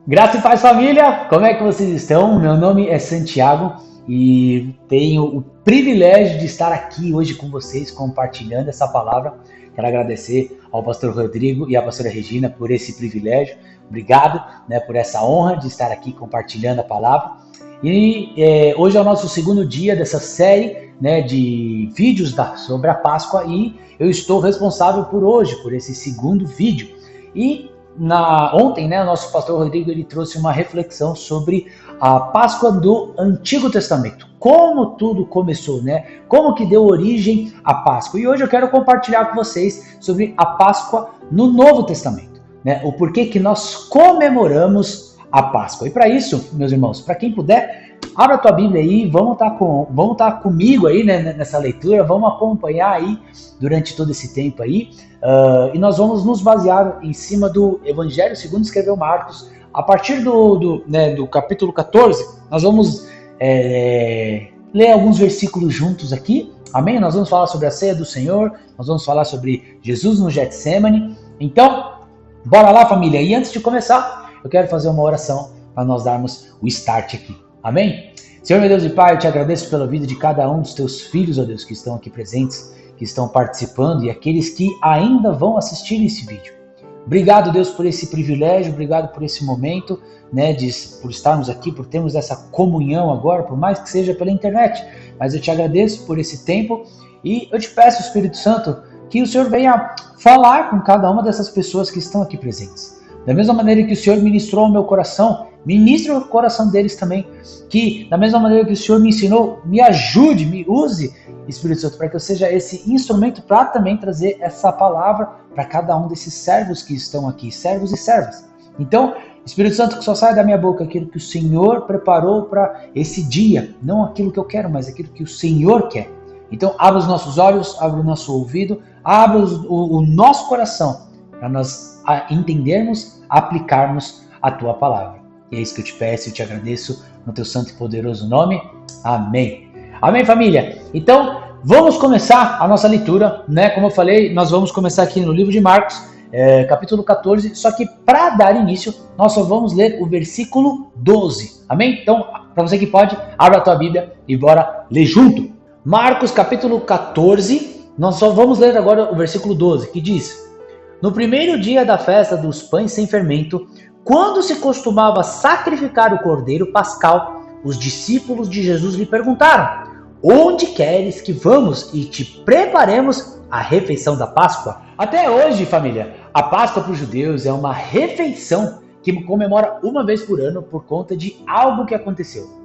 Graça e paz, família! Como é que vocês estão? Meu nome é Santiago e tenho o privilégio de estar aqui hoje com vocês compartilhando essa palavra. Quero agradecer ao pastor Rodrigo e à pastora Regina por esse privilégio. Obrigado, por essa honra de estar aqui compartilhando a palavra. E hoje é o nosso segundo dia dessa série, de vídeos sobre a Páscoa e eu estou responsável por esse segundo vídeo. E ontem, o nosso pastor Rodrigo ele trouxe uma reflexão sobre a Páscoa do Antigo Testamento. Como tudo começou, Como que deu origem à Páscoa. E hoje eu quero compartilhar com vocês sobre a Páscoa no Novo Testamento, O porquê que nós comemoramos a Páscoa. E para isso, meus irmãos, para quem puder, abra a tua Bíblia aí, vamos estar comigo aí, nessa leitura, vamos acompanhar aí durante todo esse tempo aí. E nós vamos nos basear em cima do Evangelho segundo escreveu Marcos. A partir do capítulo 14, nós vamos ler alguns versículos juntos aqui, amém? Nós vamos falar sobre a ceia do Senhor, nós vamos falar sobre Jesus no Getsemane. Então, bora lá, família. E antes de começar, eu quero fazer uma oração para nós darmos o start aqui, amém? Senhor, meu Deus e Pai, eu te agradeço pela vida de cada um dos teus filhos, ó Deus, que estão aqui presentes, que estão participando e aqueles que ainda vão assistir esse vídeo. Obrigado, Deus, por esse privilégio, obrigado por esse momento, por estarmos aqui, por termos essa comunhão agora, por mais que seja pela internet. Mas eu te agradeço por esse tempo e eu te peço, Espírito Santo, que o Senhor venha falar com cada uma dessas pessoas que estão aqui presentes. Da mesma maneira que o Senhor ministrou ao meu coração, ministre o coração deles também. Que, da mesma maneira que o Senhor me ensinou, me ajude, me use, Espírito Santo, para que eu seja esse instrumento para também trazer essa palavra para cada um desses servos que estão aqui, servos e servas. Então, Espírito Santo, que só saia da minha boca aquilo que o Senhor preparou para esse dia, não aquilo que eu quero, mas aquilo que o Senhor quer. Então, abra os nossos olhos, abra o nosso ouvido, abra o nosso coração, para nós entendermos, aplicarmos a Tua palavra. E é isso que eu te peço e te agradeço no Teu santo e poderoso nome. Amém. Amém, família? Então, vamos começar a nossa leitura, Como eu falei, nós vamos começar aqui no livro de Marcos, capítulo 14, só que para dar início, nós só vamos ler o versículo 12, amém? Então, para você que pode, abra a tua Bíblia e bora ler junto. Marcos, capítulo 14, nós só vamos ler agora o versículo 12, que diz: No primeiro dia da festa dos pães sem fermento, quando se costumava sacrificar o cordeiro pascal, os discípulos de Jesus lhe perguntaram: Onde queres que vamos e te preparemos a refeição da Páscoa? Até hoje, família, a Páscoa para os judeus é uma refeição que comemora uma vez por ano por conta de algo que aconteceu.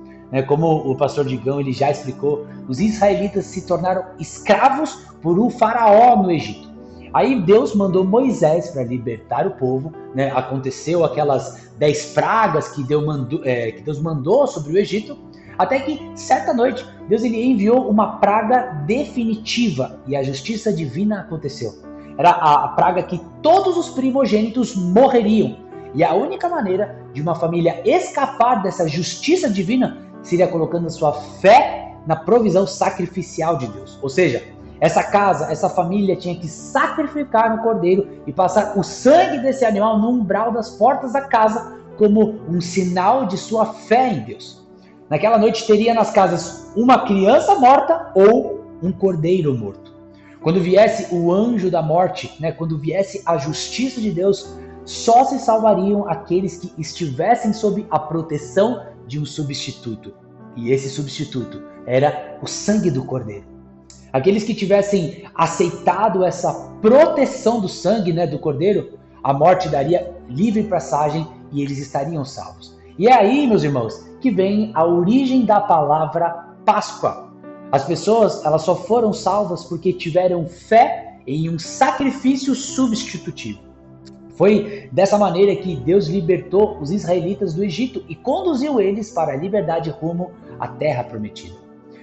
Como o pastor Digão ele já explicou, os israelitas se tornaram escravos por um faraó no Egito. Aí Deus mandou Moisés para libertar o povo, Aconteceu aquelas 10 pragas que Deus mandou sobre o Egito, até que, certa noite, Deus ele enviou uma praga definitiva e a justiça divina aconteceu. Era a praga que todos os primogênitos morreriam. E a única maneira de uma família escapar dessa justiça divina seria colocando a sua fé na provisão sacrificial de Deus. Ou seja, essa casa, essa família tinha que sacrificar um cordeiro e passar o sangue desse animal no umbral das portas da casa como um sinal de sua fé em Deus. Naquela noite teria nas casas uma criança morta ou um cordeiro morto. Quando viesse o anjo da morte, quando viesse a justiça de Deus, só se salvariam aqueles que estivessem sob a proteção de um substituto. E esse substituto era o sangue do cordeiro. Aqueles que tivessem aceitado essa proteção do sangue, do cordeiro, a morte daria livre passagem e eles estariam salvos. E é aí, meus irmãos, que vem a origem da palavra Páscoa. As pessoas, elas só foram salvas porque tiveram fé em um sacrifício substitutivo. Foi dessa maneira que Deus libertou os israelitas do Egito e conduziu eles para a liberdade rumo à terra prometida.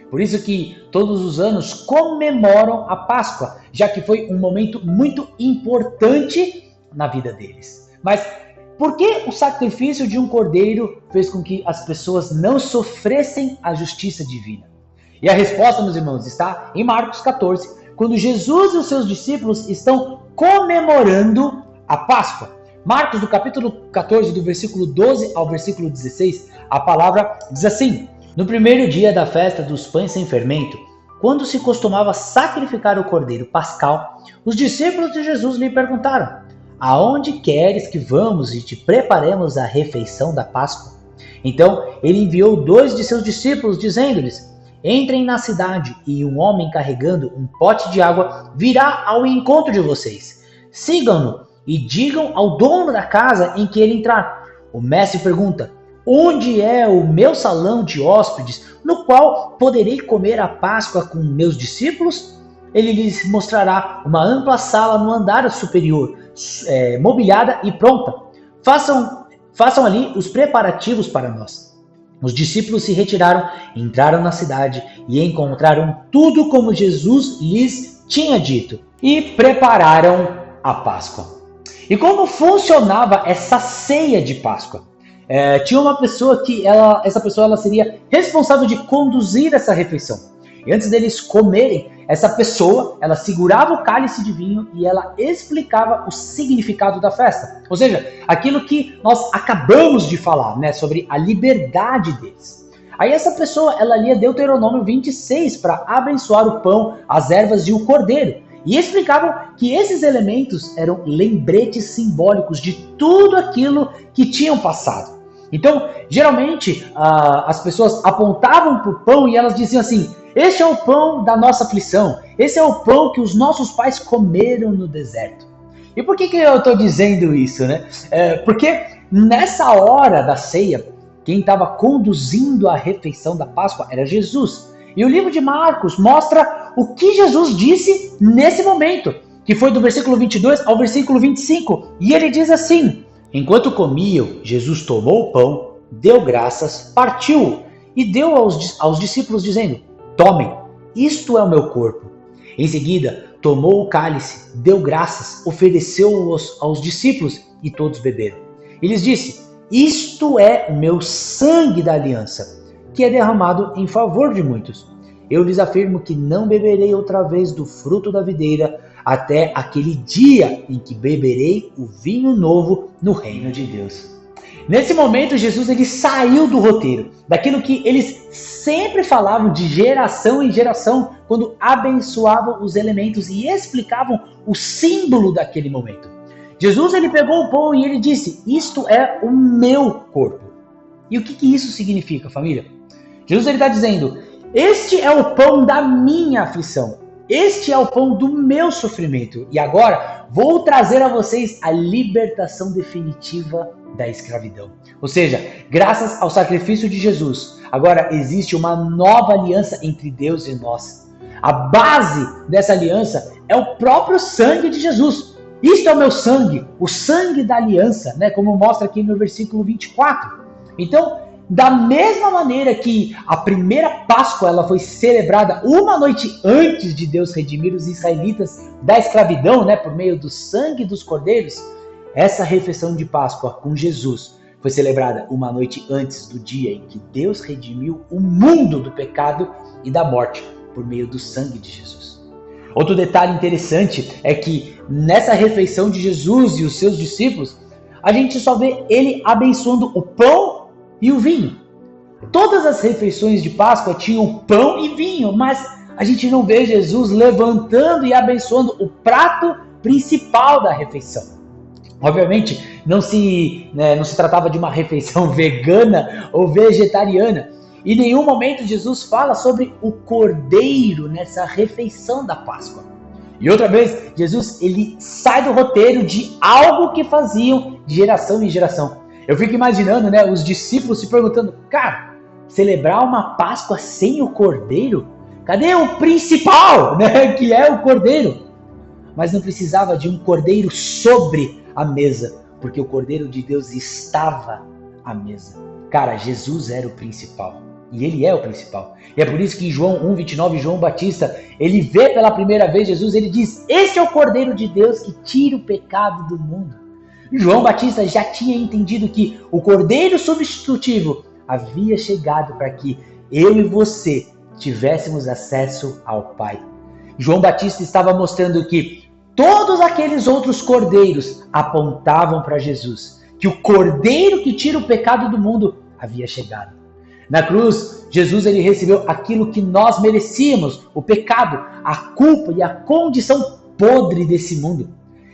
Por isso que todos os anos comemoram a Páscoa, já que foi um momento muito importante na vida deles. Mas por que o sacrifício de um cordeiro fez com que as pessoas não sofressem a justiça divina? E a resposta, meus irmãos, está em Marcos 14, quando Jesus e os seus discípulos estão comemorando a Páscoa. Marcos, do capítulo 14, do versículo 12 ao versículo 16, a palavra diz assim: No primeiro dia da festa dos pães sem fermento, quando se costumava sacrificar o cordeiro pascal, os discípulos de Jesus lhe perguntaram: Aonde queres que vamos e te preparemos a refeição da Páscoa? Então ele enviou 2 de seus discípulos, dizendo-lhes: Entrem na cidade, e um homem carregando um pote de água virá ao encontro de vocês. Sigam-no e digam ao dono da casa em que ele entrar. O mestre pergunta: Onde é o meu salão de hóspedes, no qual poderei comer a Páscoa com meus discípulos? Ele lhes mostrará uma ampla sala no andar superior, mobiliada e pronta. Façam ali os preparativos para nós. Os discípulos se retiraram, entraram na cidade e encontraram tudo como Jesus lhes tinha dito e prepararam a Páscoa. E como funcionava essa ceia de Páscoa? Tinha uma pessoa que essa pessoa seria responsável de conduzir essa refeição. E antes deles comerem, essa pessoa ela segurava o cálice de vinho e ela explicava o significado da festa. Ou seja, aquilo que nós acabamos de falar, né, sobre a liberdade deles. Aí essa pessoa ela lia Deuteronômio 26 para abençoar o pão, as ervas e o cordeiro. E explicavam que esses elementos eram lembretes simbólicos de tudo aquilo que tinham passado. Então, geralmente, as pessoas apontavam para o pão e elas diziam assim: este é o pão da nossa aflição, esse é o pão que os nossos pais comeram no deserto. E por que eu estou dizendo isso, né? Porque nessa hora da ceia, quem estava conduzindo a refeição da Páscoa era Jesus. E o livro de Marcos mostra o que Jesus disse nesse momento, que foi do versículo 22 ao versículo 25. E ele diz assim: Enquanto comiam, Jesus tomou o pão, deu graças, partiu-o e deu aos discípulos, dizendo: Tomem, isto é o meu corpo. Em seguida, tomou o cálice, deu graças, ofereceu-o aos discípulos e todos beberam. E lhes disse: Isto é o meu sangue da aliança, que é derramado em favor de muitos. Eu lhes afirmo que não beberei outra vez do fruto da videira até aquele dia em que beberei o vinho novo no reino de Deus. Nesse momento, Jesus ele saiu do roteiro, daquilo que eles sempre falavam de geração em geração, quando abençoavam os elementos e explicavam o símbolo daquele momento. Jesus ele pegou o pão e ele disse: Isto é o meu corpo. E o que isso significa, família? Jesus ele está dizendo: Este é o pão da minha aflição. Este é o pão do meu sofrimento. E agora vou trazer a vocês a libertação definitiva da escravidão. Ou seja, graças ao sacrifício de Jesus, agora existe uma nova aliança entre Deus e nós. A base dessa aliança é o próprio sangue de Jesus. Isto é o meu sangue, o sangue da aliança, né? Como mostra aqui no versículo 24. Então, da mesma maneira que a primeira Páscoa ela foi celebrada uma noite antes de Deus redimir os israelitas da escravidão, né, por meio do sangue dos cordeiros, essa refeição de Páscoa com Jesus foi celebrada uma noite antes do dia em que Deus redimiu o mundo do pecado e da morte por meio do sangue de Jesus. Outro detalhe interessante é que nessa refeição de Jesus e os seus discípulos, a gente só vê ele abençoando o pão e o vinho. Todas as refeições de Páscoa tinham pão e vinho, mas a gente não vê Jesus levantando e abençoando o prato principal da refeição. Obviamente, não se tratava de uma refeição vegana ou vegetariana. Em nenhum momento Jesus fala sobre o cordeiro nessa refeição da Páscoa. E outra vez, Jesus ele sai do roteiro de algo que faziam de geração em geração. Eu fico imaginando, né, os discípulos se perguntando: cara, celebrar uma Páscoa sem o cordeiro? Cadê o principal, né, que é o cordeiro? Mas não precisava de um cordeiro sobre a mesa, porque o cordeiro de Deus estava à mesa. Cara, Jesus era o principal. E ele é o principal. E é por isso que em João 1,29, João Batista, ele vê pela primeira vez Jesus, ele diz: Este é o Cordeiro de Deus que tira o pecado do mundo. João Batista já tinha entendido que o Cordeiro substitutivo havia chegado para que eu e você tivéssemos acesso ao Pai. João Batista estava mostrando que Todos aqueles outros cordeiros apontavam para Jesus, que o cordeiro que tira o pecado do mundo havia chegado. Na cruz, Jesus ele recebeu aquilo que nós merecíamos, o pecado, a culpa e a condição podre desse mundo.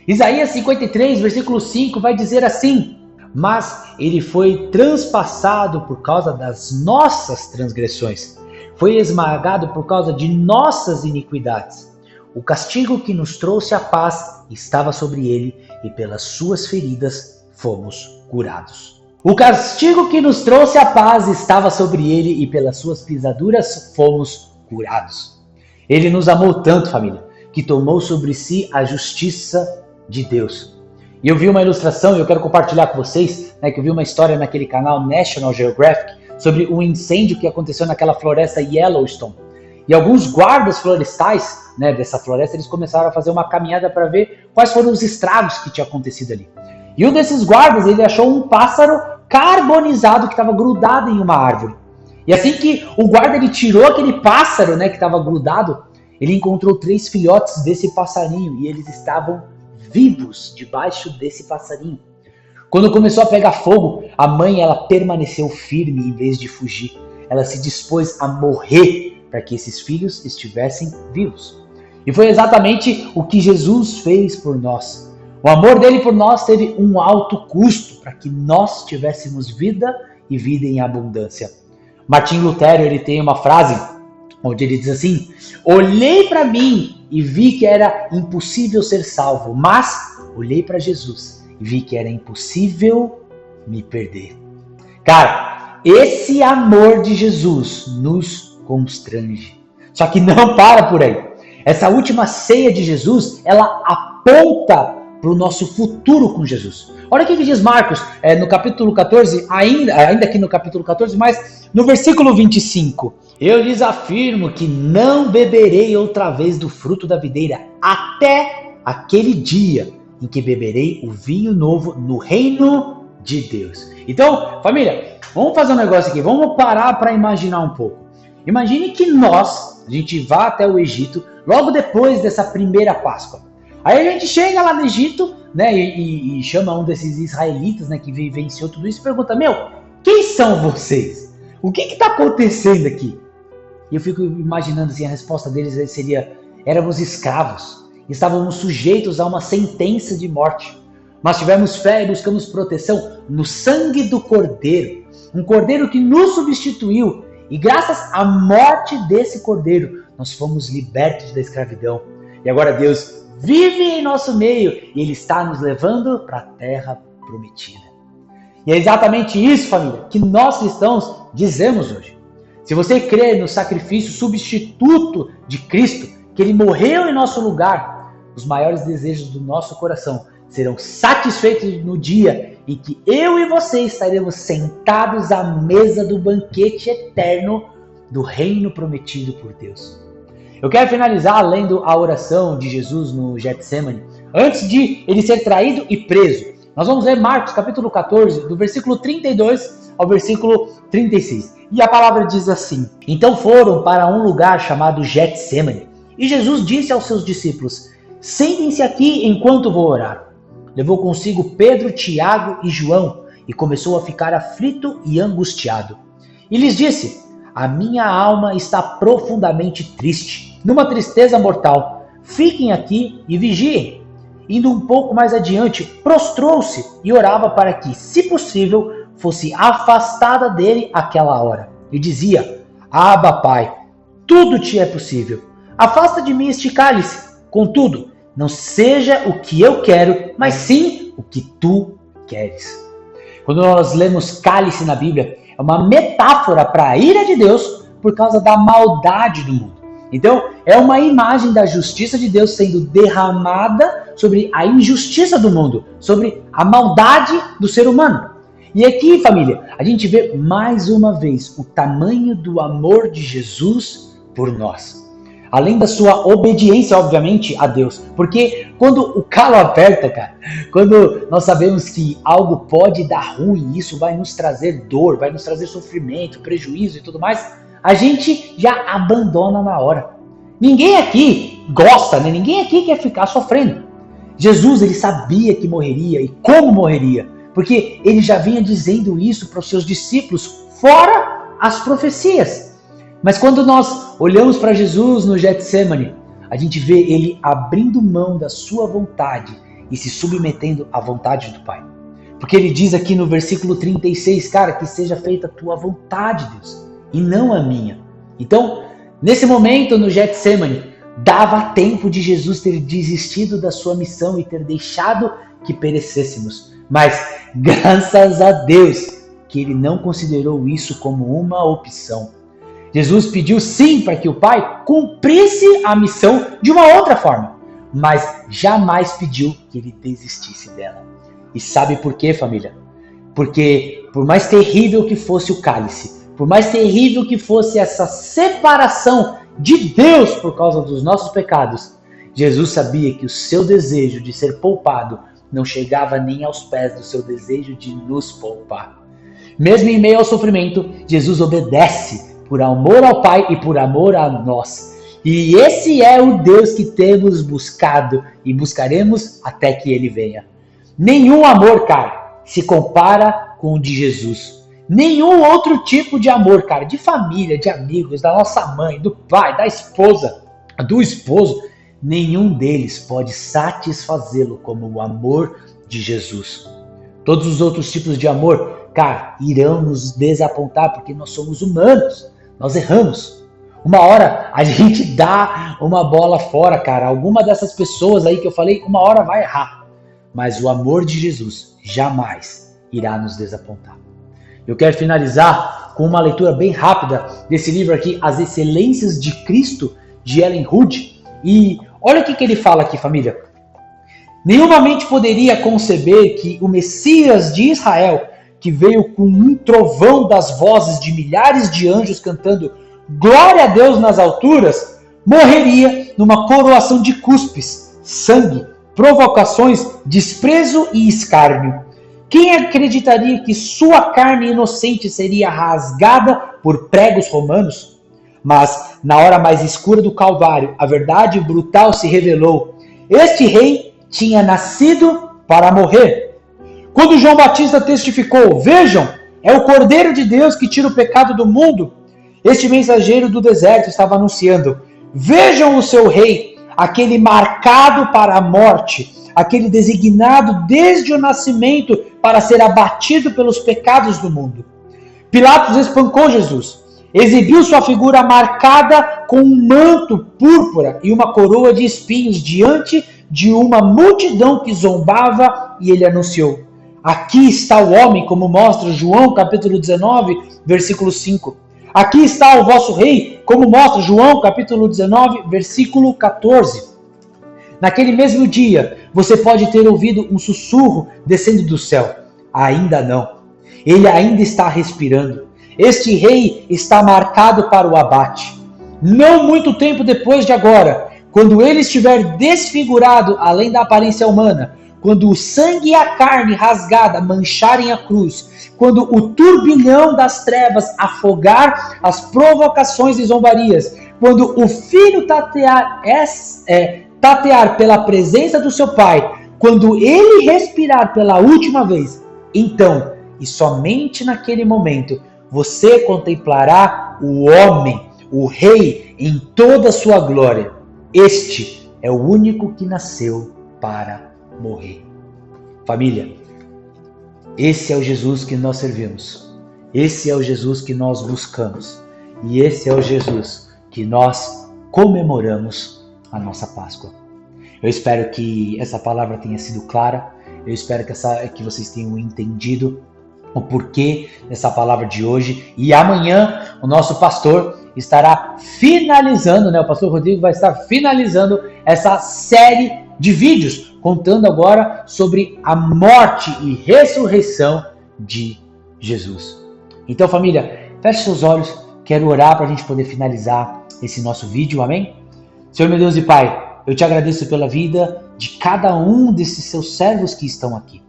Isaías 53, versículo 5 vai dizer assim: mas ele foi transpassado por causa das nossas transgressões, foi esmagado por causa de nossas iniquidades. O castigo que nos trouxe a paz estava sobre ele, e pelas suas feridas fomos curados. O castigo que nos trouxe a paz estava sobre ele, e pelas suas pisaduras fomos curados. Ele nos amou tanto, família, que tomou sobre si a justiça de Deus. E eu vi uma ilustração, e eu quero compartilhar com vocês, que eu vi uma história naquele canal National Geographic, sobre um incêndio que aconteceu naquela floresta Yellowstone. E alguns guardas florestais dessa floresta, eles começaram a fazer uma caminhada para ver quais foram os estragos que tinha acontecido ali. E um desses guardas, ele achou um pássaro carbonizado que estava grudado em uma árvore. E assim que o guarda ele tirou aquele pássaro que estava grudado, ele encontrou 3 filhotes desse passarinho e eles estavam vivos debaixo desse passarinho. Quando começou a pegar fogo, a mãe ela permaneceu firme em vez de fugir. Ela se dispôs a morrer para que esses filhos estivessem vivos. E foi exatamente o que Jesus fez por nós. O amor dele por nós teve um alto custo para que nós tivéssemos vida e vida em abundância. Martim Lutero ele tem uma frase onde ele diz assim: olhei para mim e vi que era impossível ser salvo, mas olhei para Jesus e vi que era impossível me perder. Cara, esse amor de Jesus nos constrange. Só que não para por aí. Essa última ceia de Jesus, ela aponta para o nosso futuro com Jesus. Olha o que diz Marcos, no capítulo 14, ainda aqui no capítulo 14, mas no versículo 25. Eu lhes afirmo que não beberei outra vez do fruto da videira, até aquele dia em que beberei o vinho novo no reino de Deus. Então, família, vamos fazer um negócio aqui, vamos parar para imaginar um pouco. Imagine que a gente vá até o Egito, logo depois dessa primeira Páscoa. Aí a gente chega lá no Egito, e chama um desses israelitas, que vivenciou tudo isso, e pergunta: quem são vocês? O que está acontecendo aqui? E eu fico imaginando assim, a resposta deles seria: éramos escravos, estávamos sujeitos a uma sentença de morte, mas tivemos fé e buscamos proteção no sangue do Cordeiro, um Cordeiro que nos substituiu, e graças à morte desse Cordeiro, nós fomos libertos da escravidão. E agora Deus vive em nosso meio e Ele está nos levando para a terra prometida. E é exatamente isso, família, que nós cristãos dizemos hoje. Se você crê no sacrifício substituto de Cristo, que Ele morreu em nosso lugar, os maiores desejos do nosso coração serão satisfeitos no dia em que eu e você estaremos sentados à mesa do banquete eterno do reino prometido por Deus. Eu quero finalizar lendo a oração de Jesus no Getsemane, antes de ele ser traído e preso. Nós vamos ler Marcos capítulo 14, do versículo 32 ao versículo 36. E a palavra diz assim: então foram para um lugar chamado Getsemane, e Jesus disse aos seus discípulos: sentem-se aqui enquanto vou orar. Levou consigo Pedro, Tiago e João, e começou a ficar aflito e angustiado. E lhes disse: a minha alma está profundamente triste, numa tristeza mortal. Fiquem aqui e vigiem. Indo um pouco mais adiante, prostrou-se e orava para que, se possível, fosse afastada dele aquela hora. E dizia: Abba, Pai, tudo te é possível. Afasta de mim este cálice. Contudo, não seja o que eu quero, mas sim o que tu queres. Quando nós lemos cálice na Bíblia, é uma metáfora para a ira de Deus por causa da maldade do mundo. Então, é uma imagem da justiça de Deus sendo derramada sobre a injustiça do mundo, sobre a maldade do ser humano. E aqui, família, a gente vê mais uma vez o tamanho do amor de Jesus por nós. Além da sua obediência, obviamente, a Deus. Porque quando o calo aperta, cara, quando nós sabemos que algo pode dar ruim, isso vai nos trazer dor, vai nos trazer sofrimento, prejuízo e tudo mais, a gente já abandona na hora. Ninguém aqui gosta, Ninguém aqui quer ficar sofrendo. Jesus, ele sabia que morreria e como morreria, porque ele já vinha dizendo isso para os seus discípulos, fora as profecias. Mas quando nós olhamos para Jesus no Getsemane, a gente vê ele abrindo mão da sua vontade e se submetendo à vontade do Pai. Porque ele diz aqui no versículo 36, cara, que seja feita a tua vontade, Deus, e não a minha. Então, nesse momento no Getsemane, dava tempo de Jesus ter desistido da sua missão e ter deixado que perecêssemos. Mas, graças a Deus, que ele não considerou isso como uma opção. Jesus pediu sim para que o Pai cumprisse a missão de uma outra forma, mas jamais pediu que ele desistisse dela. E sabe por quê, família? Porque por mais terrível que fosse o cálice, por mais terrível que fosse essa separação de Deus por causa dos nossos pecados, Jesus sabia que o seu desejo de ser poupado não chegava nem aos pés do seu desejo de nos poupar. Mesmo em meio ao sofrimento, Jesus obedece por amor ao Pai e por amor a nós. E esse é o Deus que temos buscado e buscaremos até que Ele venha. Nenhum amor, cara, se compara com o de Jesus. Nenhum outro tipo de amor, cara, de família, de amigos, da nossa mãe, do pai, da esposa, do esposo, nenhum deles pode satisfazê-lo como o amor de Jesus. Todos os outros tipos de amor, cara, irão nos desapontar porque nós somos humanos, nós erramos. Uma hora a gente dá uma bola fora, cara. Alguma dessas pessoas aí que eu falei, uma hora vai errar. Mas o amor de Jesus jamais irá nos desapontar. Eu quero finalizar com uma leitura bem rápida desse livro aqui, As Excelências de Cristo, de Ellen Hood. E olha o que ele fala aqui, família. Nenhuma mente poderia conceber que o Messias de Israel, que veio com um trovão das vozes de milhares de anjos cantando glória a Deus nas alturas, morreria numa coroação de cuspes, sangue, provocações, desprezo e escárnio. Quem acreditaria que sua carne inocente seria rasgada por pregos romanos? Mas, na hora mais escura do Calvário, a verdade brutal se revelou. Este rei tinha nascido para morrer. Quando João Batista testificou, vejam, é o Cordeiro de Deus que tira o pecado do mundo. Este mensageiro do deserto estava anunciando, vejam o seu rei, aquele marcado para a morte, aquele designado desde o nascimento para ser abatido pelos pecados do mundo. Pilatos espancou Jesus, exibiu sua figura marcada com um manto púrpura e uma coroa de espinhos diante de uma multidão que zombava, e ele anunciou, aqui está o homem, como mostra João capítulo 19, versículo 5. Aqui está o vosso rei, como mostra João capítulo 19, versículo 14. Naquele mesmo dia, você pode ter ouvido um sussurro descendo do céu. Ainda não. Ele ainda está respirando. Este rei está marcado para o abate. Não muito tempo depois de agora, quando ele estiver desfigurado além da aparência humana, quando o sangue e a carne rasgada mancharem a cruz, quando o turbilhão das trevas afogar as provocações e zombarias, quando o filho tatear pela presença do seu Pai, quando ele respirar pela última vez, então, e somente naquele momento, você contemplará o homem, o rei, em toda a sua glória. Este é o único que nasceu para morrer. Família, esse é o Jesus que nós servimos. Esse é o Jesus que nós buscamos. E esse é o Jesus que nós comemoramos a nossa Páscoa. Eu espero que essa palavra tenha sido clara. Eu espero que vocês tenham entendido o porquê dessa palavra de hoje. E amanhã o nosso pastor estará finalizando, o pastor Rodrigo vai estar finalizando essa série de vídeos, contando agora sobre a morte e ressurreição de Jesus. Então, família, feche seus olhos. Quero orar para a gente poder finalizar esse nosso vídeo, amém? Senhor, meu Deus e Pai, eu te agradeço pela vida de cada um desses seus servos que estão aqui.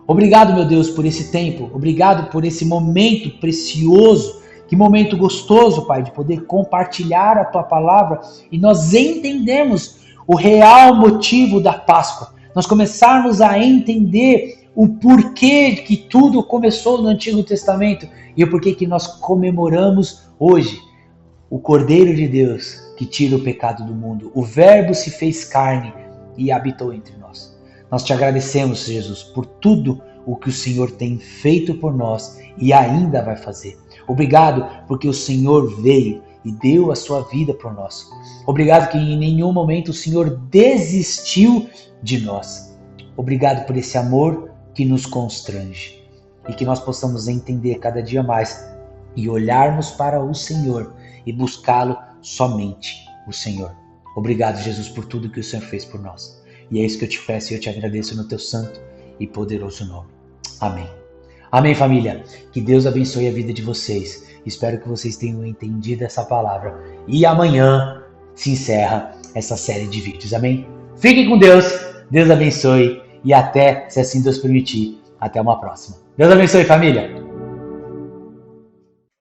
Obrigado, meu Deus, por esse tempo. Obrigado por esse momento precioso. Que momento gostoso, Pai, de poder compartilhar a Tua palavra e nós entendemos o real motivo da Páscoa. nós começarmos a entender o porquê que tudo começou no Antigo Testamento e o porquê que nós comemoramos hoje o Cordeiro de Deus que tira o pecado do mundo. O Verbo se fez carne e habitou entre nós. Nós te agradecemos, Jesus, por tudo o que o Senhor tem feito por nós e ainda vai fazer. Obrigado porque o Senhor veio e deu a sua vida por nós. Obrigado que em nenhum momento o Senhor desistiu de nós. Obrigado por esse amor que nos constrange e que nós possamos entender cada dia mais e olharmos para o Senhor e buscá-lo somente o Senhor. Obrigado, Jesus, por tudo que o Senhor fez por nós. E é isso que eu te peço e eu te agradeço no teu santo e poderoso nome. Amém. Amém, família. Que Deus abençoe a vida de vocês. Espero que vocês tenham entendido essa palavra. E amanhã se encerra essa série de vídeos. Amém? Fiquem com Deus. Deus abençoe. E até, se assim Deus permitir, até uma próxima. Deus abençoe, família.